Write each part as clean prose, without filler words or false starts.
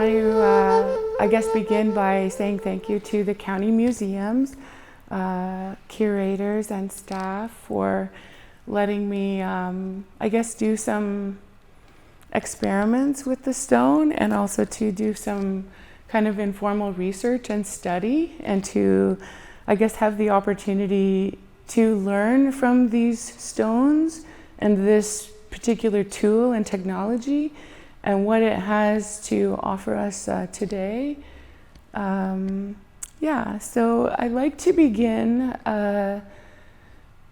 want to, I guess, begin by saying thank you to the county museums, curators and staff for letting me, I guess, do some experiments with the stone, and also to do some kind of informal research and study, and to, I guess, have the opportunity to learn from these stones and this particular tool and technology and what it has to offer us today. Yeah, so I'd like to begin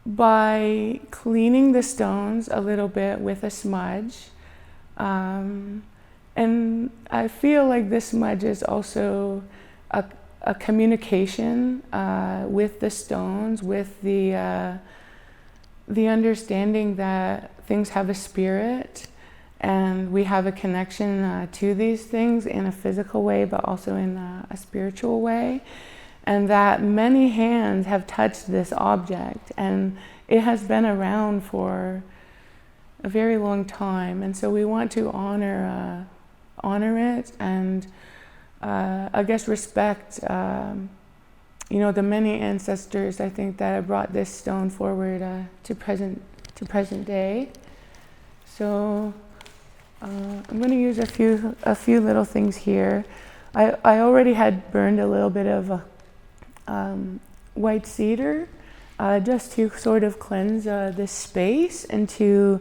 by cleaning the stones a little bit with a smudge. And I feel like this smudge is also a communication with the stones, with the understanding that things have a spirit, and we have a connection to these things in a physical way, but also in a spiritual way. And that many hands have touched this object, and it has been around for a very long time. And so we want to honor it, and I guess respect, the many ancestors, I think, that have brought this stone forward to present day. So I'm going to use a few little things here. I already had burned a little bit of white cedar just to sort of cleanse this space, and to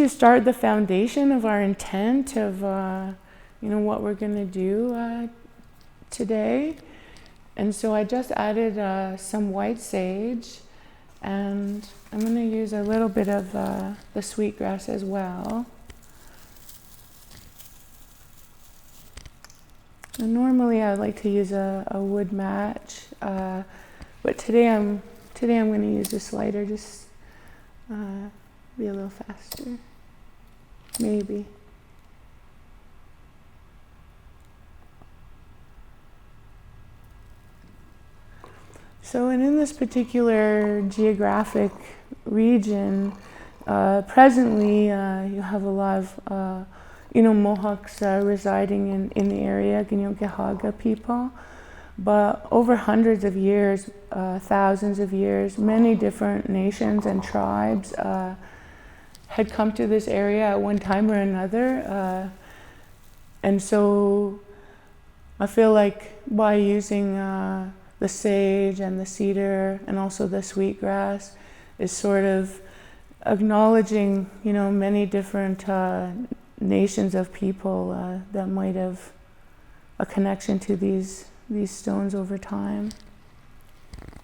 start the foundation of our intent of what we're going to do today. And so I just added some white sage, and I'm going to use a little bit of the sweetgrass as well. And normally I would like to use a wood match, but today I'm going to use this lighter, just be a little faster, maybe. So, and in this particular geographic region, presently you have a lot of Mohawks residing in the area, Kahehtoktha people. But over hundreds of years, thousands of years, many different nations and tribes had come to this area at one time or another. And so I feel like by using the sage and the cedar and also the sweetgrass is sort of acknowledging, many different nations of people that might have a connection to these stones over time.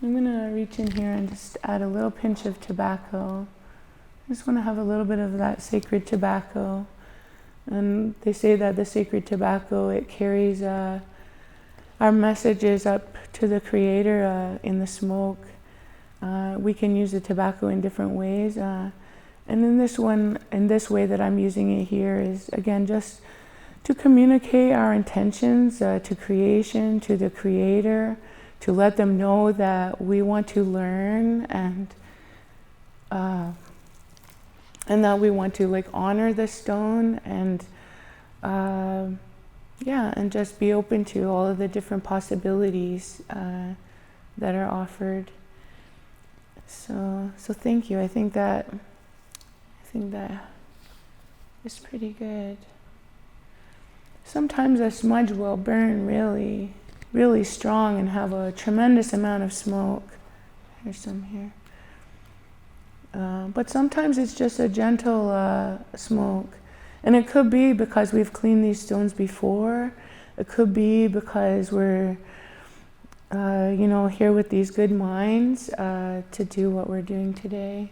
I'm going to reach in here and just add a little pinch of tobacco. I just want to have a little bit of that sacred tobacco. And they say that the sacred tobacco, it carries our messages up to the Creator in the smoke. We can use the tobacco in different ways. And in this way that I'm using it here is, again, just to communicate our intentions to creation, to the Creator, to let them know that we want to learn, and that we want to honor the stone, and and just be open to all of the different possibilities that are offered. So thank you. I think that is pretty good. Sometimes a smudge will burn really, really strong and have a tremendous amount of smoke. There's some here. But sometimes it's just a gentle smoke. And it could be because we've cleaned these stones before. It could be because we're, here with these good minds to do what we're doing today.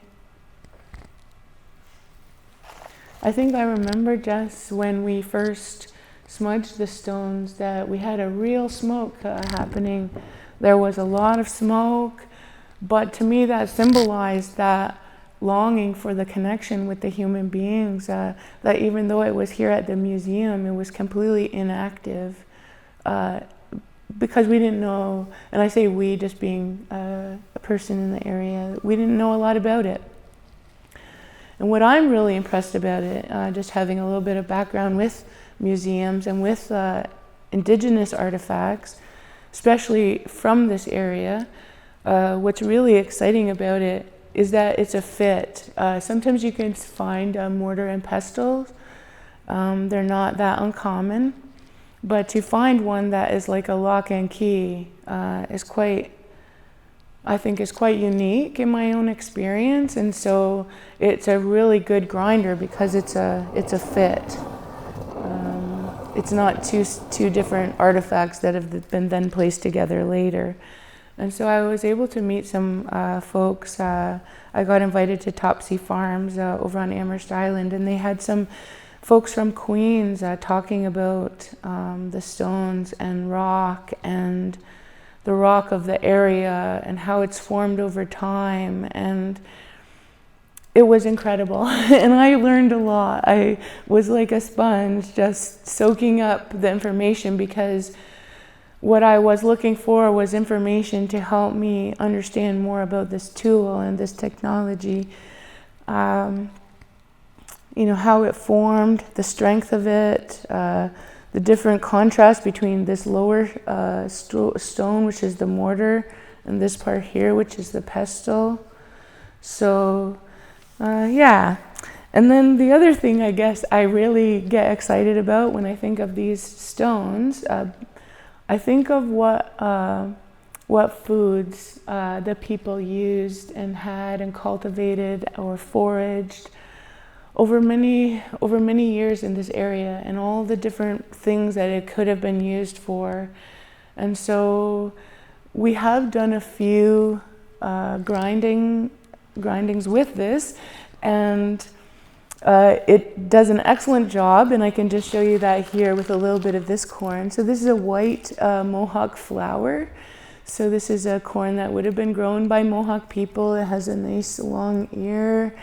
I think I remember just when we first smudged the stones that we had a real smoke happening. There was a lot of smoke, but to me that symbolized that longing for the connection with the human beings, that even though it was here at the museum, it was completely inactive because we didn't know, and I say we just being a person in the area, we didn't know a lot about it. And what I'm really impressed about it, just having a little bit of background with museums and with Indigenous artifacts, especially from this area. What's really exciting about it is that it's a fit. Sometimes you can find mortar and pestles. They're not that uncommon, but to find one that is like a lock and key is quite, I think is quite unique in my own experience. And so it's a really good grinder because it's a fit. It's not two different artifacts that have been then placed together later. And so I was able to meet some folks. I got invited to Topsy Farms over on Amherst Island, and they had some folks from Queens talking about the stones and rock and the rock of the area and how it's formed over time. And it was incredible. And I learned a lot. I was like a sponge, just soaking up the information, because what I was looking for was information to help me understand more about this tool and this technology. You know, how it formed, the strength of it, the different contrast between this lower stone, which is the mortar, and this part here, which is the pestle. So, yeah. And then the other thing I guess I really get excited about when I think of these stones, I think of what foods the people used and had and cultivated or foraged over many years in this area, and all the different things that it could have been used for. And so we have done a few grindings with this, and it does an excellent job, and I can just show you that here with a little bit of this corn. So this is a white Mohawk flour. So this is a corn that would have been grown by Mohawk people. It has a nice long ear.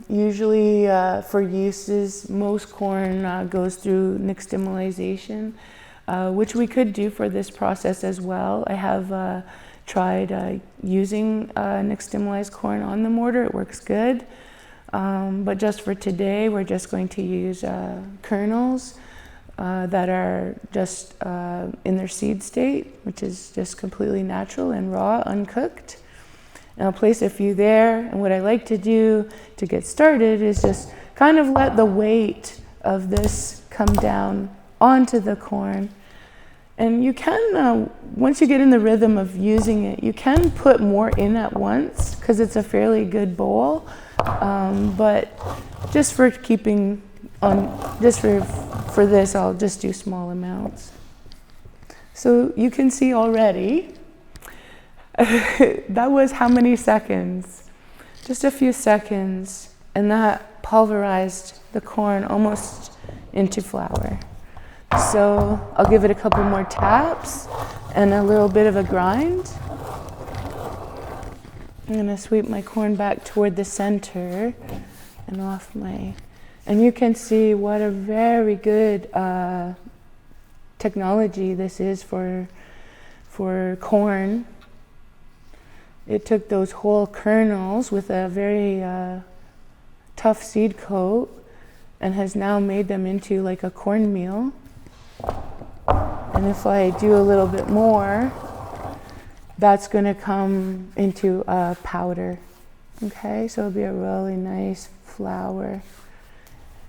Usually for uses, most corn goes through nixtamalization, which we could do for this process as well. I have tried using nixtamalized corn on the mortar. It works good. But just for today, we're just going to use kernels that are just in their seed state, which is just completely natural and raw, uncooked. And I'll place a few there. And what I like to do to get started is just kind of let the weight of this come down onto the corn. And you can, once you get in the rhythm of using it, you can put more in at once because it's a fairly good bowl. But just for keeping on, just for this, I'll just do small amounts. So you can see already, that was how many seconds? Just a few seconds, and that pulverized the corn almost into flour. So I'll give it a couple more taps and a little bit of a grind. I'm gonna sweep my corn back toward the center and off my, and you can see what a very good technology this is for corn. It took those whole kernels with a very tough seed coat and has now made them into like a cornmeal. And if I do a little bit more, that's going to come into a powder. Okay, so it'll be a really nice flour.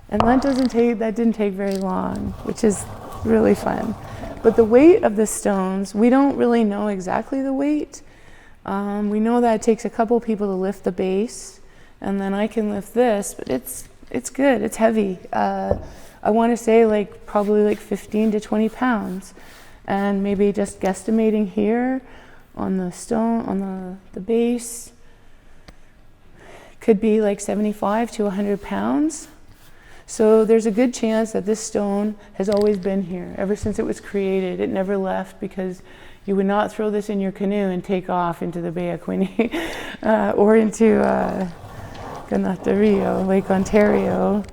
And that didn't take very long, which is really fun. But the weight of the stones, we don't really know exactly the weight. We know that it takes a couple people to lift the base, and then I can lift this, but it's good, it's heavy. I want to say probably like 15 to 20 pounds. And maybe just guesstimating here on the stone, on the base, could be like 75 to 100 pounds. So there's a good chance that this stone has always been here. Ever since it was created, it never left, because you would not throw this in your canoe and take off into the Bay of Quinte or into Kahehtoktha Rio, Lake Ontario,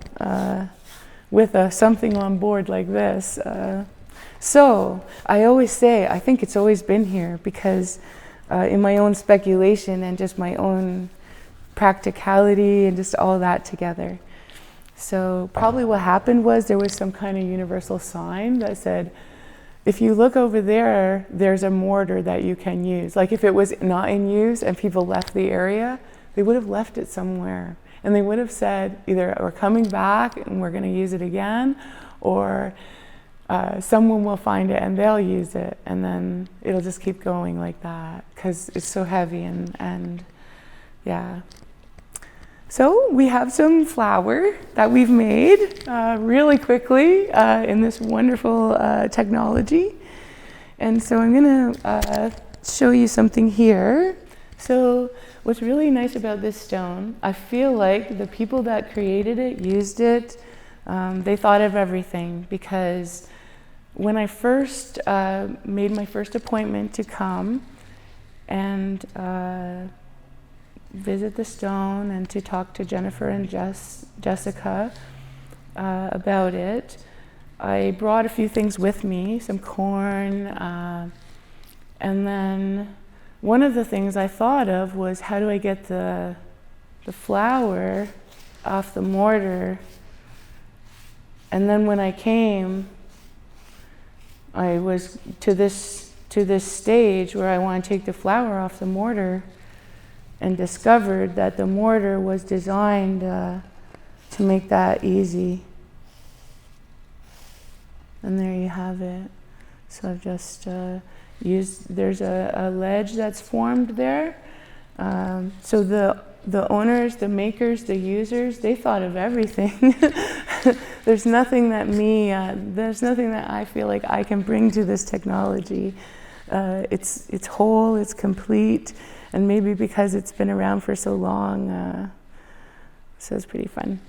with something on board like this. So I always say, I think it's always been here, because in my own speculation and just my own practicality and just all that together. So probably what happened was there was some kind of universal sign that said, if you look over there, there's a mortar that you can use. Like if it was not in use and people left the area, they would have left it somewhere. And they would have said either we're coming back and we're going to use it again, or someone will find it and they'll use it. And then it'll just keep going like that because it's so heavy and yeah. So we have some flour that we've made really quickly in this wonderful technology. And so I'm gonna show you something here. So what's really nice about this stone, I feel like the people that created it, used it, they thought of everything, because when I first made my first appointment to come and visit the stone and to talk to Jennifer and Jessica about it, I brought a few things with me, some corn, and then one of the things I thought of was, how do I get the flour off the mortar? And then when I came, I was to this stage where I want to take the flour off the mortar, and discovered that the mortar was designed to make that easy. And there you have it. So I've just used, there's a ledge that's formed there. So the owners, the makers, the users, they thought of everything. There's nothing that there's nothing that I feel like I can bring to this technology. It's whole, it's complete. And maybe because it's been around for so long, so it's pretty fun.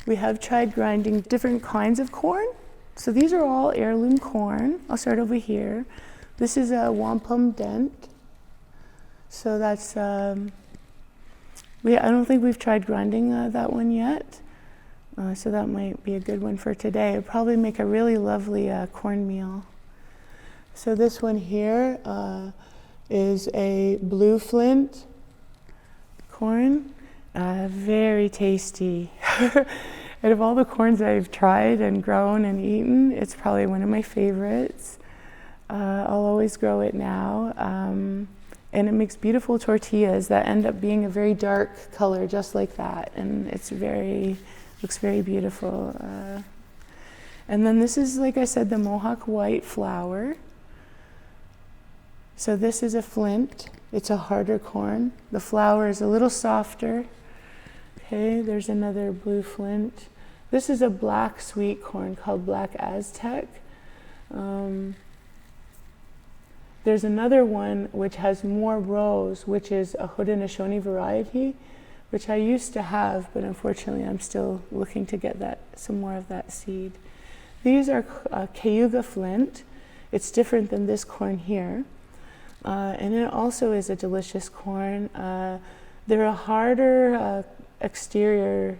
We have tried grinding different kinds of corn. So these are all heirloom corn. I'll start over here. This is a wampum dent. So that's, I don't think we've tried grinding that one yet. So that might be a good one for today. It'll probably make a really lovely cornmeal. So this one here, is a blue flint corn, very tasty. Out of all the corns I've tried and grown and eaten, it's probably one of my favorites. I'll always grow it now. And it makes beautiful tortillas that end up being a very dark color, just like that. And it's looks very beautiful. And then this is, like I said, the Mohawk white flour. So this is a flint. It's a harder corn. The flour is a little softer. Okay, there's another blue flint. This is a black sweet corn called Black Aztec. There's another one which has more rows, which is a Haudenosaunee variety, which I used to have, but unfortunately I'm still looking to get some more of that seed. These are Cayuga flint. It's different than this corn here. And it also is a delicious corn. They're a harder exterior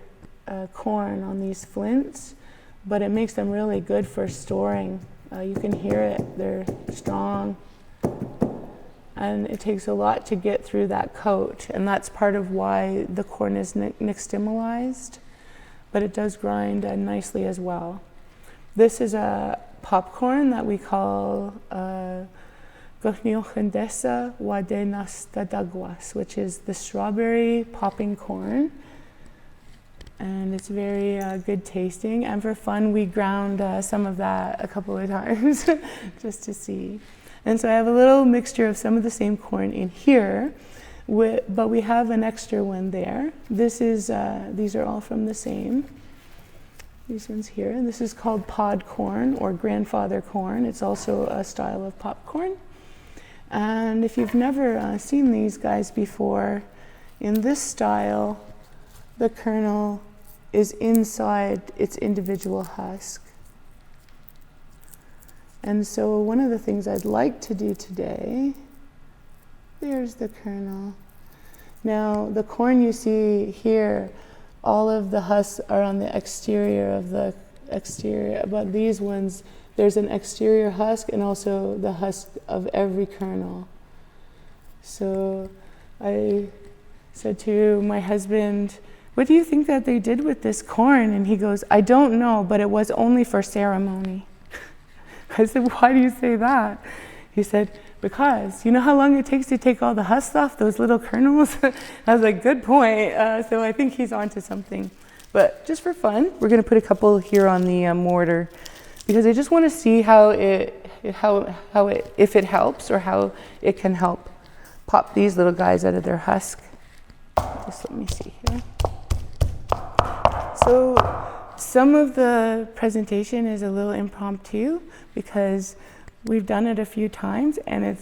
corn on these flints, but it makes them really good for storing. You can hear it, they're strong. And it takes a lot to get through that coat, and that's part of why the corn is nixtamalized, but it does grind nicely as well. This is a popcorn that we call Kahehtoktha wadenastadagwas, which is the strawberry popping corn. And it's very good tasting. And for fun, we ground some of that a couple of times just to see. And so I have a little mixture of some of the same corn in here, but we have an extra one there. These are all from the same. These ones here. This is called pod corn or grandfather corn. It's also a style of popcorn. And if you've never seen these guys before, in this style, the kernel is inside its individual husk. And so one of the things I'd like to do today, there's the kernel. Now, the corn you see here, all of the husks are on the exterior of the exterior, but these ones, there's an exterior husk and also the husk of every kernel. So I said to my husband, what do you think that they did with this corn? And he goes, I don't know, but it was only for ceremony. I said, why do you say that? He said, because you know how long it takes to take all the husks off those little kernels? I was like, good point. So I think he's onto something. But just for fun, we're going to put a couple here on the mortar, because I just want to see how if it helps, or how it can help pop these little guys out of their husk. Just let me see here. So some of the presentation is a little impromptu because we've done it a few times, and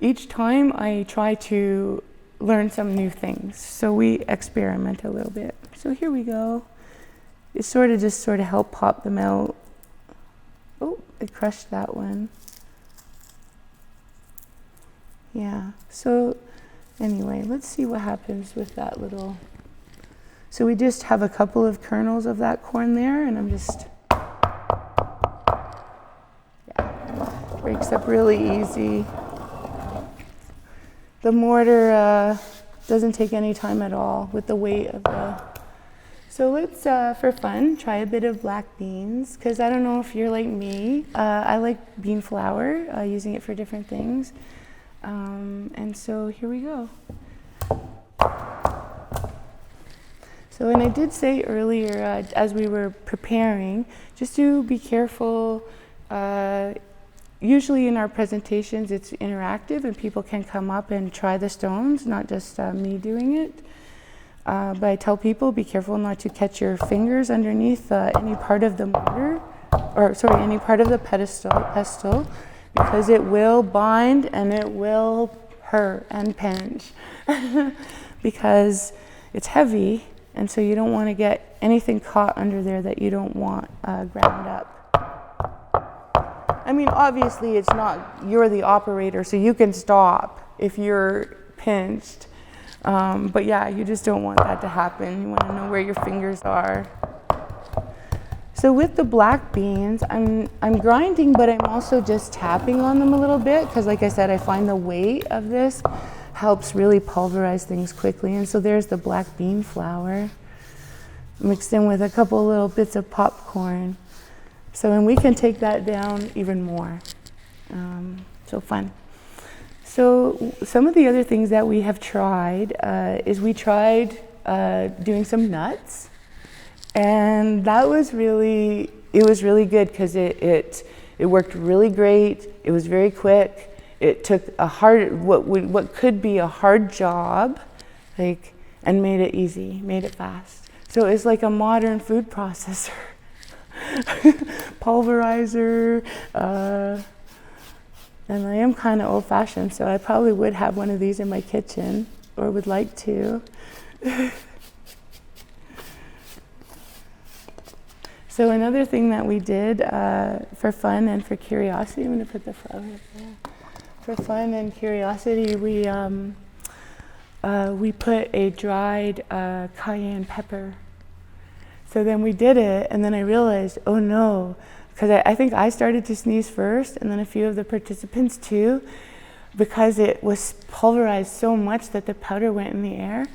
each time I try to learn some new things. So we experiment a little bit. So here we go. It sort of help pop them out. Oh, I crushed that one. Yeah, so anyway, let's see what happens with that little. So we just have a couple of kernels of that corn there, and I'm just, breaks up really easy. The mortar doesn't take any time at all with the weight of the. So let's, for fun, try a bit of black beans, because I don't know if you're like me. I like bean flour, using it for different things. And so here we go. So, and I did say earlier, as we were preparing, just to be careful. Usually in our presentations, it's interactive and people can come up and try the stones, not just me doing it. But I tell people, be careful not to catch your fingers underneath any part of the mortar, any part of the pestle, because it will bind and it will hurt and pinch because it's heavy, and so you don't want to get anything caught under there that you don't want ground up. I mean, obviously it's not, you're the operator, so you can stop if you're pinched. But yeah, you just don't want that to happen. You want to know where your fingers are. So with the black beans, I'm grinding, but I'm also just tapping on them a little bit, because like I said, I find the weight of this helps really pulverize things quickly. And so there's the black bean flour mixed in with a couple little bits of popcorn. So, and we can take that down even more. So fun. So some of the other things that we have tried is we tried doing some nuts, and that was really good, because it worked really great. It was very quick. It took what could be a hard job, and made it easy, made it fast. So it's like a modern food processor. Pulverizer, and I am kind of old-fashioned, so I probably would have one of these in my kitchen, or would like to. So another thing that we did for fun and for curiosity, I'm going to put the flour up there. For fun and curiosity, we put a dried cayenne pepper. So then we did it, and then I realized, oh no, because I think I started to sneeze first, and then a few of the participants too, because it was pulverized so much that the powder went in the air.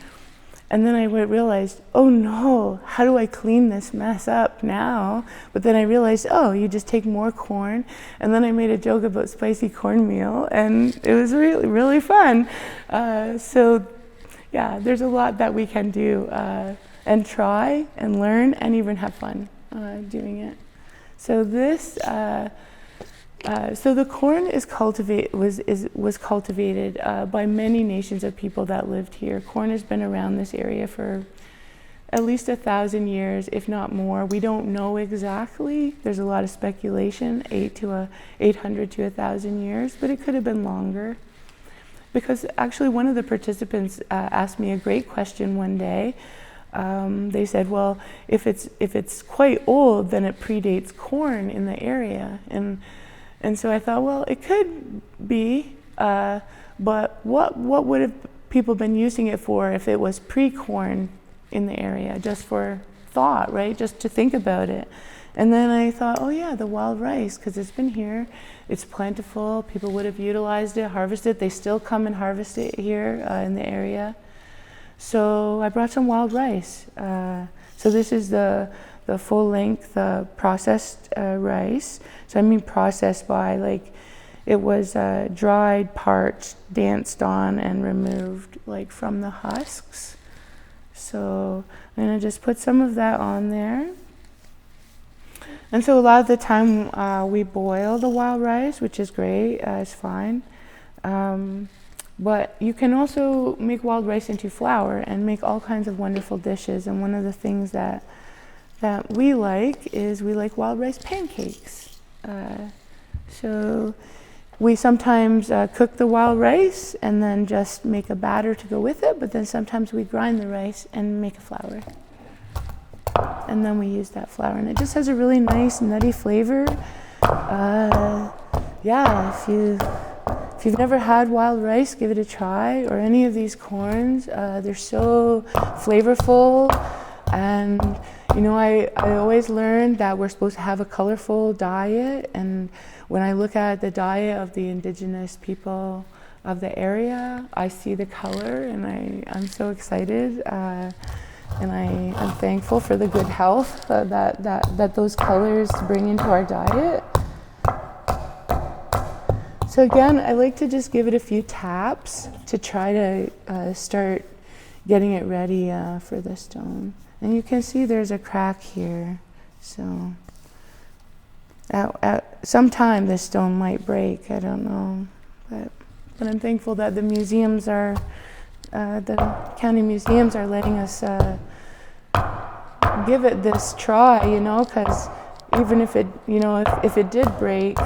And then I realized, oh no, how do I clean this mess up now? But then I realized, oh, you just take more corn. And then I made a joke about spicy cornmeal, and it was really, really fun. So yeah, there's a lot that we can do. And try and learn and even have fun doing it. So this, so the corn was cultivated by many nations of people that lived here. Corn has been around this area for at least 1,000 years, if not more. We don't know exactly. There's a lot of speculation, 800 to 1,000 years, but it could have been longer. Because actually one of the participants asked me a great question one day. They said, well, if it's quite old, then it predates corn in the area. And so I thought, well, it could be, but what would have people been using it for if it was pre-corn in the area? Just for thought, right? Just to think about it. And then I thought, oh yeah, the wild rice, because it's been here, it's plentiful, people would have utilized it, harvested it. They still come and harvest it here in the area. So I brought some wild rice. So this is the full-length processed rice. So I mean processed by like, it was dried, parched, danced on, and removed like from the husks. So I'm gonna just put some of that on there. And so a lot of the time we boil the wild rice, which is great, it's fine. But you can also make wild rice into flour and make all kinds of wonderful dishes. And one of the things that we like is we like wild rice pancakes. So we sometimes cook the wild rice and then just make a batter to go with it, but then sometimes we grind the rice and make a flour. And then we use that flour, and it just has a really nice nutty flavor. Yeah, if you've never had wild rice, give it a try, or any of these corns. They're so flavorful, and you know, I always learned that we're supposed to have a colorful diet, and when I look at the diet of the Indigenous people of the area, I see the color, and I'm so excited. And I'm thankful for the good health that those colors bring into our diet. So again, I like to just give it a few taps to try to start getting it ready for the stone. And you can see there's a crack here. So at some time this stone might break, I don't know. But I'm thankful that the museums are, the county museums are letting us give it this try, you know, because even if it, you know, if it did break,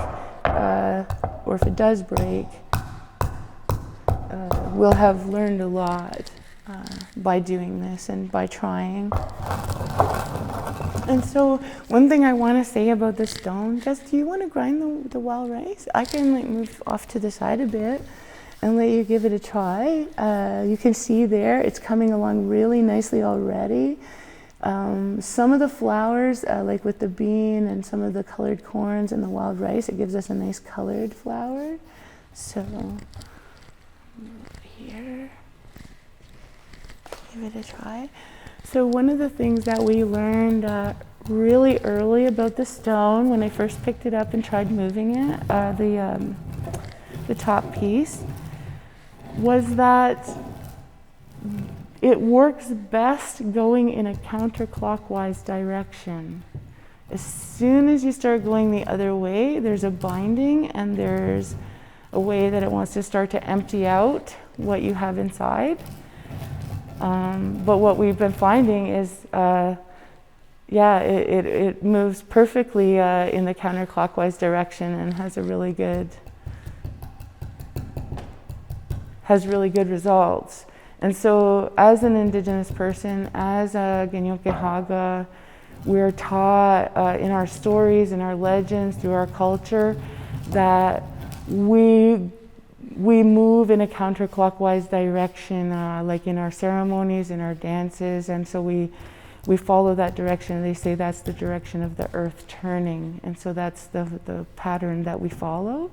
or if it does break, we'll have learned a lot by doing this and by trying. And so one thing I want to say about the stone, Jess, do you want to grind the wild rice? I can like move off to the side a bit and let you give it a try. You can see there, it's coming along really nicely already. Some of the flowers, like with the bean and some of the colored corns and the wild rice, it gives us a nice colored flower. So, here, give it a try. So one of the things that we learned really early about the stone, when I first picked it up and tried moving it, the top piece, was that it works best going in a counterclockwise direction. As soon as you start going the other way, there's a binding and there's a way that it wants to start to empty out what you have inside. But what we've been finding is, it moves perfectly in the counterclockwise direction and has really good results. And so as an Indigenous person, as a Kahehtoktha, we're taught in our stories, in our legends, through our culture, that we move in a counterclockwise direction, like in our ceremonies, in our dances, and so we follow that direction. They say that's the direction of the earth turning, and so that's the pattern that we follow.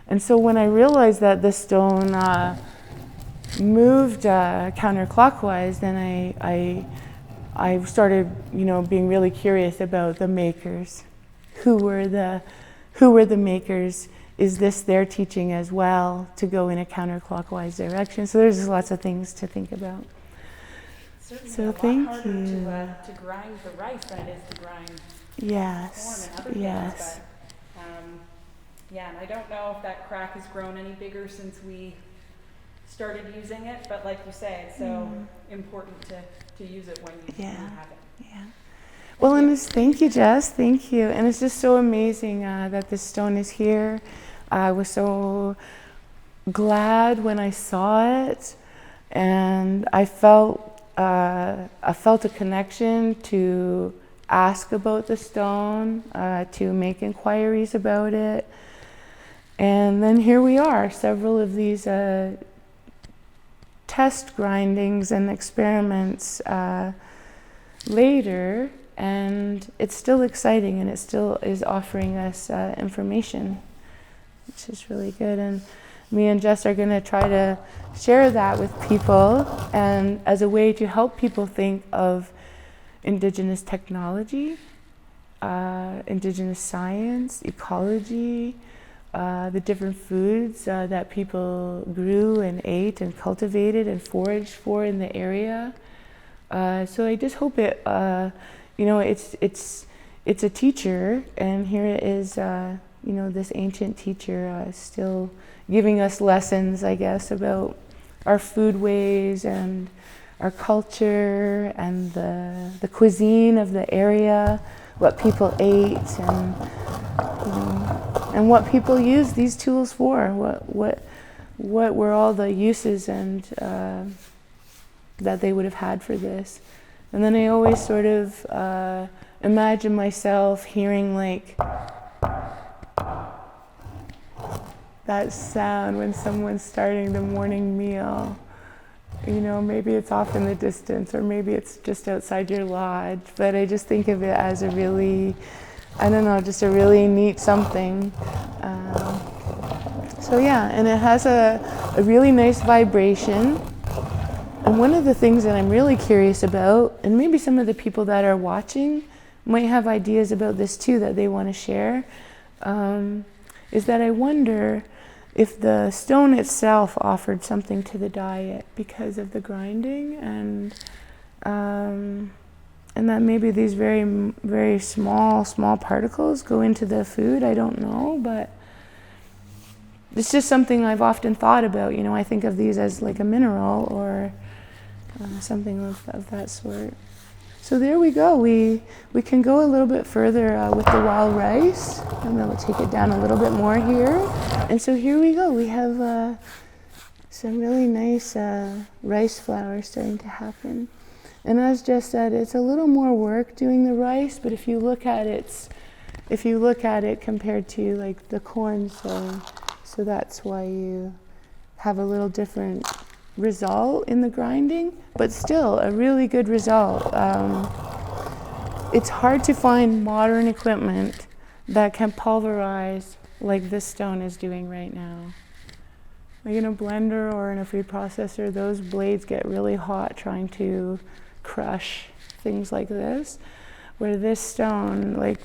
And so when I realized that the stone moved counterclockwise, then I started, you know, being really curious about the makers. Who were the makers? Is this their teaching as well, to go in a counterclockwise direction? So there's lots of things to think about. Certainly so a thank lot you. harder to grind the rice than it is to grind Yes. corn and other Yes. things. But, and I don't know if that crack has grown any bigger since we started using it, but like you say, it's so important to use it when you have it. Yeah. Well, and thank you, Jess. Thank you. And it's just so amazing that this stone is here. I was so glad when I saw it, and I felt a connection to ask about the stone, to make inquiries about it. And then here we are, several of these test grindings and experiments later, and it's still exciting, and it still is offering us information, which is really good. me and Jess are going to try to share that with people, and as a way to help people think of Indigenous technology, Indigenous science, ecology, the different foods that people grew and ate and cultivated and foraged for in the area. So I just hope it, it's a teacher, and here it is, this ancient teacher still giving us lessons, I guess, about our food ways and our culture and the cuisine of the area, what people ate, and what people use these tools for. What were all the uses and that they would have had for this? And then I always sort of imagine myself hearing like that sound when someone's starting the morning meal. Maybe it's off in the distance, or maybe it's just outside your lodge, but I just think of it as a really, just a really neat something. And it has a really nice vibration. And one of the things that I'm really curious about, and maybe some of the people that are watching might have ideas about this too that they want to share, is that I wonder if the stone itself offered something to the diet because of the grinding, and that maybe these very, very small particles go into the food. I don't know, but it's just something I've often thought about. I think of these as like a mineral or something of that sort. So there we go. We can go a little bit further with the wild rice, and then we'll take it down a little bit more here. And so here we go. We have some really nice rice flour starting to happen. And as Jess said, it's a little more work doing the rice, but if you look at it compared to like the corn, so that's why you have a little different result in the grinding, but still a really good result. It's hard to find modern equipment that can pulverize like this stone is doing right now. Like in a blender or in a food processor, those blades get really hot trying to crush things like this, where this stone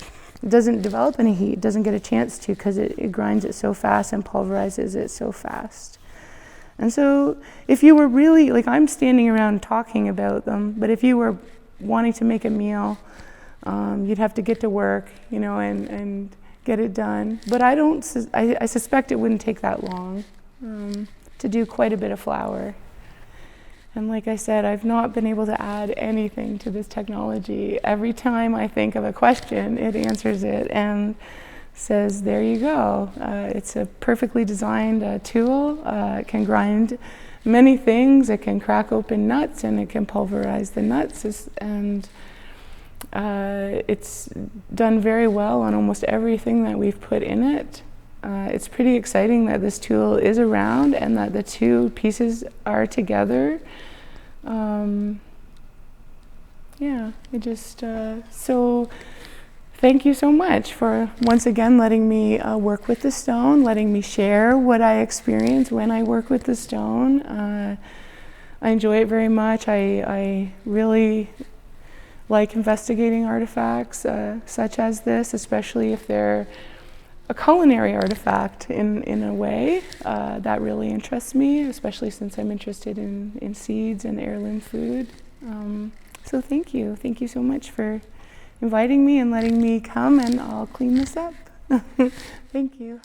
doesn't develop any heat, doesn't get a chance to, because it grinds it so fast and pulverizes it so fast. And so if you were really, I'm standing around talking about them, but if you were wanting to make a meal, you'd have to get to work, and get it done. But I suspect it wouldn't take that long to do quite a bit of flour. And like I said, I've not been able to add anything to this technology. Every time I think of a question, it answers it and says, there you go. It's a perfectly designed tool. It can grind many things. It can crack open nuts, and it can pulverize the nuts. And it's done very well on almost everything that we've put in it. It's pretty exciting that this tool is around and that the two pieces are together. So thank you so much for once again letting me work with the stone, letting me share what I experience when I work with the stone. I enjoy it very much. I really like investigating artifacts such as this, especially if they're a culinary artifact in a way. That really interests me, especially since I'm interested in seeds and heirloom food. So thank you. Thank you so much for inviting me and letting me come, and I'll clean this up. Thank you.